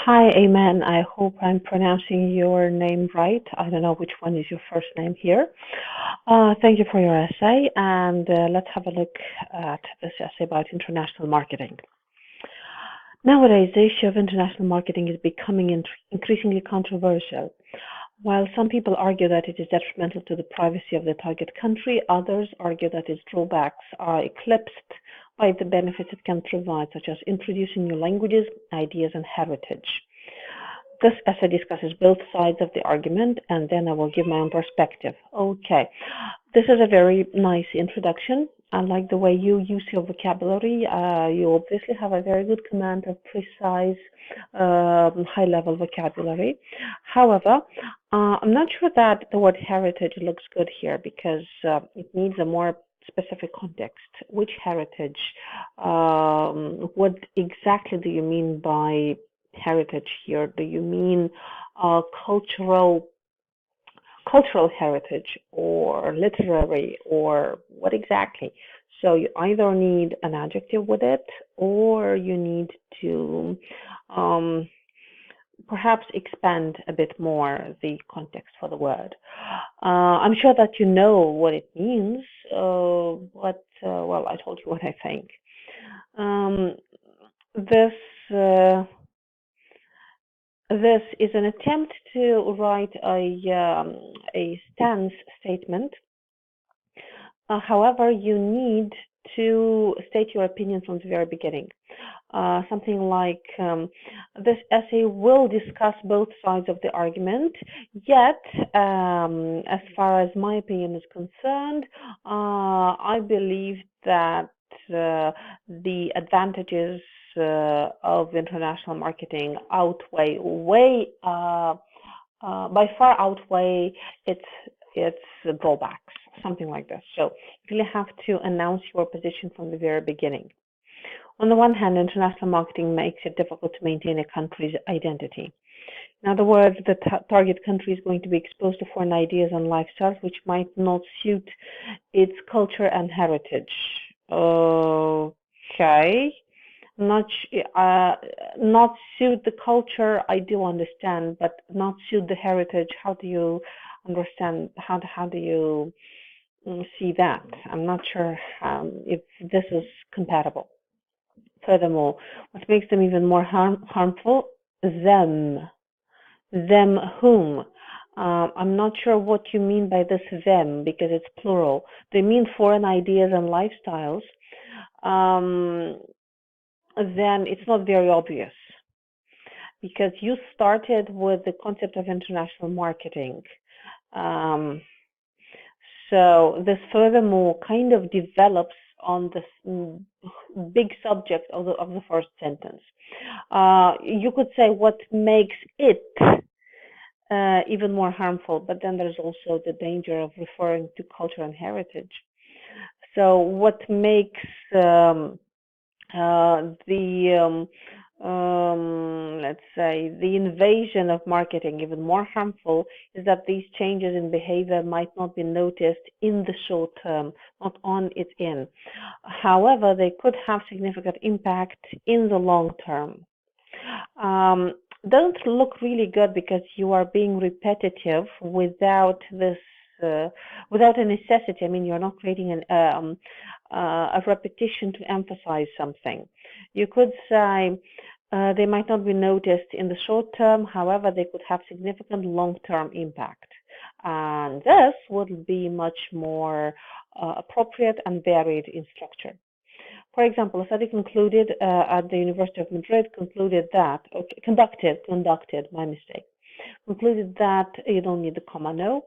Hi, Ayman. I hope I'm pronouncing your name right. I don't know which one is your first name here. Thank you for your essay, and let's have a look at this essay about international marketing. Nowadays, the issue of international marketing is becoming increasingly controversial. While some people argue that it is detrimental to the privacy of the target country, others argue that its drawbacks are eclipsed by the benefits it can provide, such as introducing new languages, ideas, and heritage. This essay discusses both sides of the argument, and then I will give my own perspective. Okay, this is a very nice introduction. I like the way you use your vocabulary. You obviously have a very good command of precise, high-level vocabulary. However, I'm not sure that the word heritage looks good here because it needs a more specific context. Which heritage? What exactly do you mean by heritage here? Do you mean cultural heritage or literary, or what exactly? So you either need an adjective with it, or you need to perhaps expand a bit more the context for the word. I'm sure that you know what it means, but well, I told you what I think. Um, this uh, this is an attempt to write a stance statement. However, you need to state your opinion from the very beginning. Something like this essay will discuss both sides of the argument, yet, as far as my opinion is concerned, I believe that the advantages of international marketing outweigh by far outweigh its drawbacks, something like this. So you really have to announce your position from the very beginning. On the one hand, international marketing makes it difficult to maintain a country's identity. In other words, the target country is going to be exposed to foreign ideas and lifestyles which might not suit its culture and heritage. Okay. Not not suit the culture, I do understand, but not suit the heritage. How do you understand? How do you see that? I'm not sure if this is compatible. Furthermore, what makes them even more harmful? Them. Them whom? I'm not sure what you mean by this them because it's plural. They mean foreign ideas and lifestyles. Then it's not very obvious because you started with the concept of international marketing. So this furthermore kind of develops on this big subject of the first sentence. You could say what makes it even more harmful, but then there's also the danger of referring to culture and heritage. So what makes let's say, the invasion of marketing even more harmful is that these changes in behavior might not be noticed in the short term, not on its end. However, they could have significant impact in the long term. Don't look really good because you are being repetitive without this, without a necessity. I mean, you're not creating a repetition to emphasize something. You could say they might not be noticed in the short term, however, they could have significant long-term impact. And this would be much more appropriate and varied in structure. For example, a study concluded at the University of Madrid concluded that, okay, conducted, my mistake, concluded that you don't need the comma, no.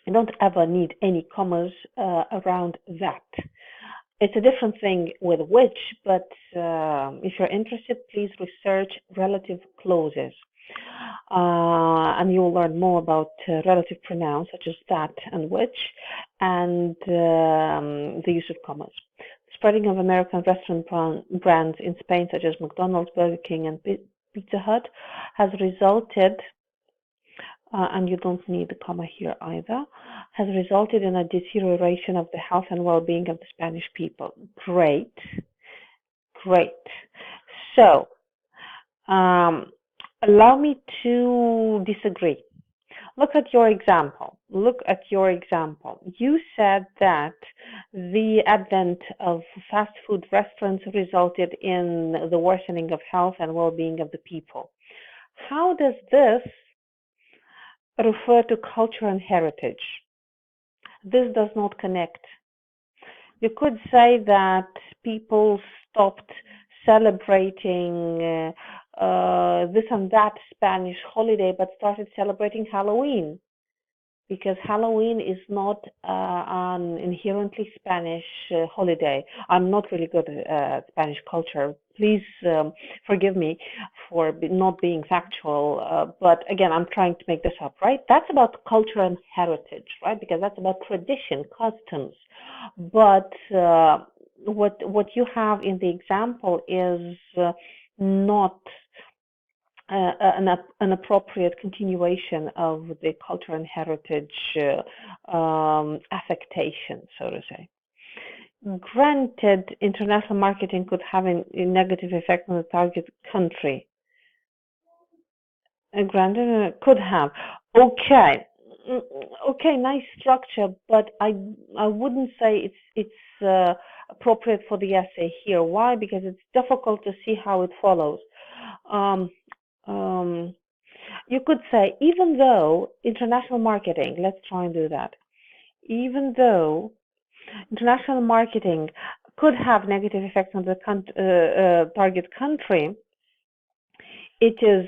You don't ever need any commas around that. It's a different thing with which, but if you're interested, please research relative clauses. And you'll learn more about relative pronouns such as that and which, and the use of commas. The spreading of American restaurant brands in Spain, such as McDonald's, Burger King, and Pizza Hut, has resulted and you don't need the comma here either, has resulted in a deterioration of the health and well-being of the Spanish people. Great. So, Allow me to disagree. Look at your example. Look at your example. You said that the advent of fast food restaurants resulted in the worsening of health and well-being of the people. How does this refer to culture and heritage? This does not connect. You could say that people stopped celebrating this and that Spanish holiday, but started celebrating Halloween, because Halloween is not an inherently Spanish holiday. I'm not really good at Spanish culture. Please forgive me for not being factual. But again, I'm trying to make this up, right? That's about culture and heritage, right? Because that's about tradition, customs. But what you have in the example is not an appropriate continuation of the culture and heritage affectation, so to say. Granted, international marketing could have a negative effect on the target country. Granted, could have. Okay. Okay, nice structure, but I wouldn't say it's appropriate for the essay here. Why? Because it's difficult to see how it follows. Um, um, You could say, even though international marketing, let's try and do that. Even though international marketing could have negative effects on the target country, it is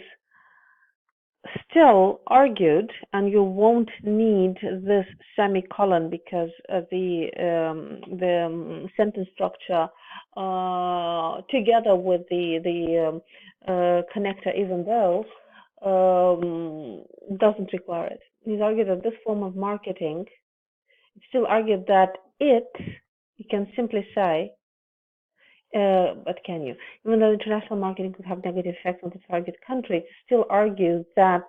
still argued, and you won't need this semicolon because the sentence structure together with the connector, even though doesn't require it. It's argued that this form of marketing, it's still argued that you can simply say, but can you? Even though international marketing could have negative effects on the target country, it's still argued that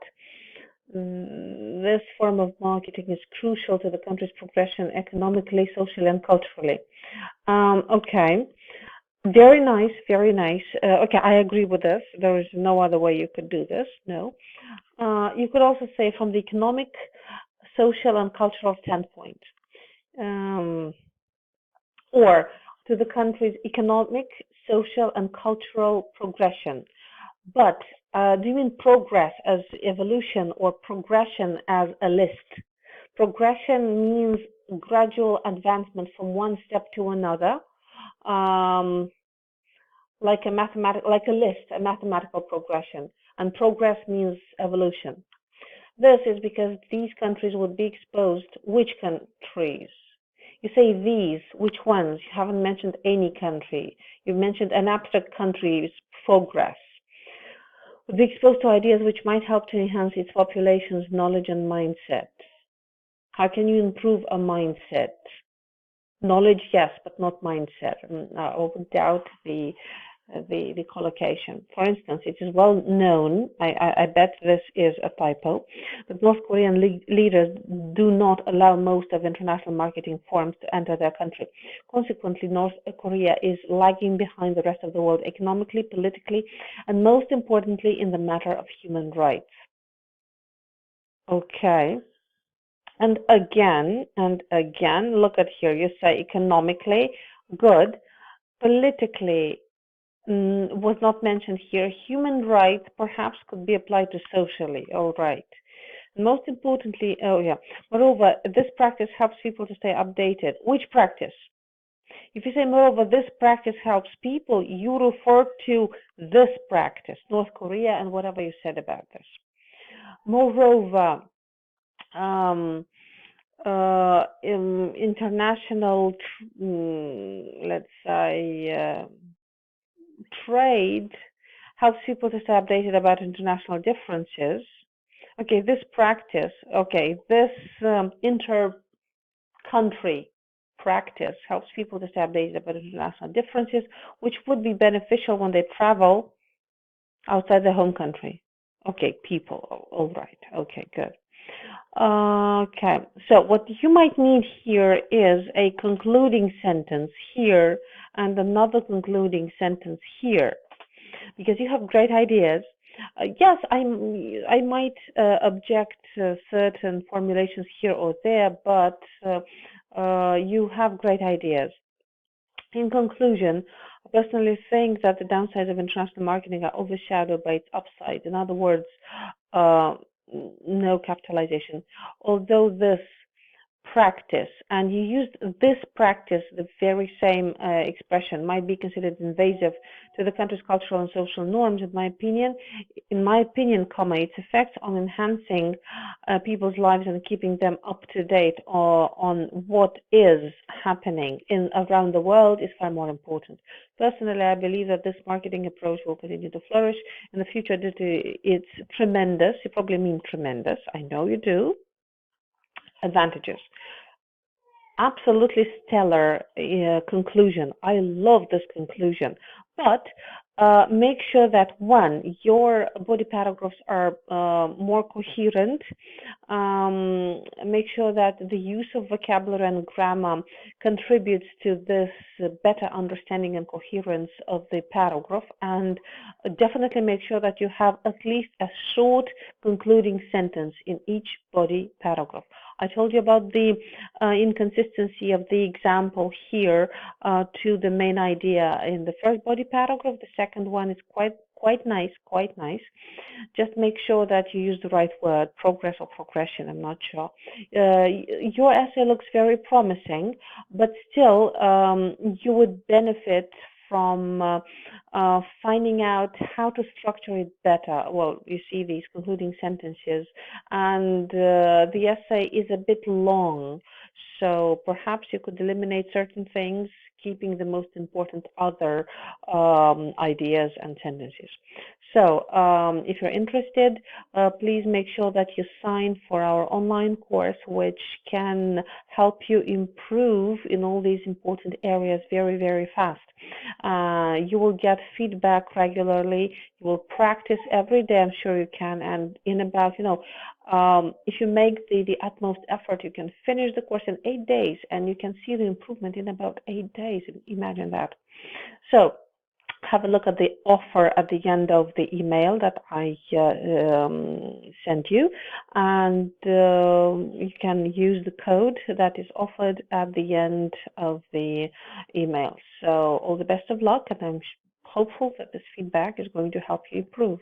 this form of marketing is crucial to the country's progression economically, socially, and culturally. Okay, very nice, very nice. Okay, I agree with this. There is no other way you could do this. No. You could also say from the economic, social, and cultural standpoint, or to the country's economic, social, and cultural progression. But do you mean progress as evolution or progression as a list? Progression means gradual advancement from one step to another, like a list, a mathematical progression. And progress means evolution. This is because these countries would be exposed. Which countries? You say these, which ones? You haven't mentioned any country. You've mentioned an abstract country's progress. Would be exposed to ideas which might help to enhance its population's knowledge and mindset. How can you improve a mindset? Knowledge, yes, but not mindset. I would doubt the collocation. For instance, it is well known, I bet this is a typo, that North Korean leaders do not allow most of international marketing firms to enter their country. Consequently, North Korea is lagging behind the rest of the world economically, politically, and most importantly, in the matter of human rights. Okay. And again, look at here. You say economically, good. Politically, was not mentioned here. Human rights perhaps could be applied to socially. All right. Most importantly, moreover, this practice helps people to stay updated. Which practice? If you say, moreover, this practice helps people, you refer to this practice, North Korea, and whatever you said about this. Moreover, international, let's say, trade helps people to stay updated about international differences. Okay, this practice, this inter-country practice helps people to stay updated about international differences, which would be beneficial when they travel outside their home country. Okay, people, all right. Okay, good. Okay, so what you might need here is a concluding sentence here and another concluding sentence here, because you have great ideas, Yes, I might object to certain formulations here or there, but you have great ideas. In conclusion, I personally think that the downsides of international marketing are overshadowed by its upsides. In other words, uh, no capitalization. Although this practice, and you used this practice, the very same expression, might be considered invasive to the country's cultural and social norms. In my opinion, comma, its effects on enhancing people's lives and keeping them up to date on what is happening in around the world is far more important. Personally, I believe that this marketing approach will continue to flourish in the future due to its tremendous, you probably mean tremendous, I know you do, advantages. Absolutely stellar conclusion. I love this conclusion. But make sure that one, your body paragraphs are more coherent. Make sure that the use of vocabulary and grammar contributes to this better understanding and coherence of the paragraph. And definitely make sure that you have at least a short concluding sentence in each body paragraph. I told you about the inconsistency of the example here to the main idea in the first body paragraph. The second one is quite nice, quite nice. Just make sure that you use the right word, progress or progression, I'm not sure. Your essay looks very promising, but still you would benefit from finding out how to structure it better. Well, you see these concluding sentences, and the essay is a bit long, so perhaps you could eliminate certain things, keeping the most important other ideas and sentences. So if you're interested, please make sure that you sign for our online course, which can help you improve in all these important areas very, very fast. You will get feedback regularly. You will practice every day, I'm sure you can. And in about, if you make the utmost effort, you can finish the course in 8 days, and you can see the improvement in about 8 days. Imagine that. So have a look at the offer at the end of the email that I sent you, and you can use the code that is offered at the end of the email. So all the best of luck, and I'm hopeful that this feedback is going to help you improve.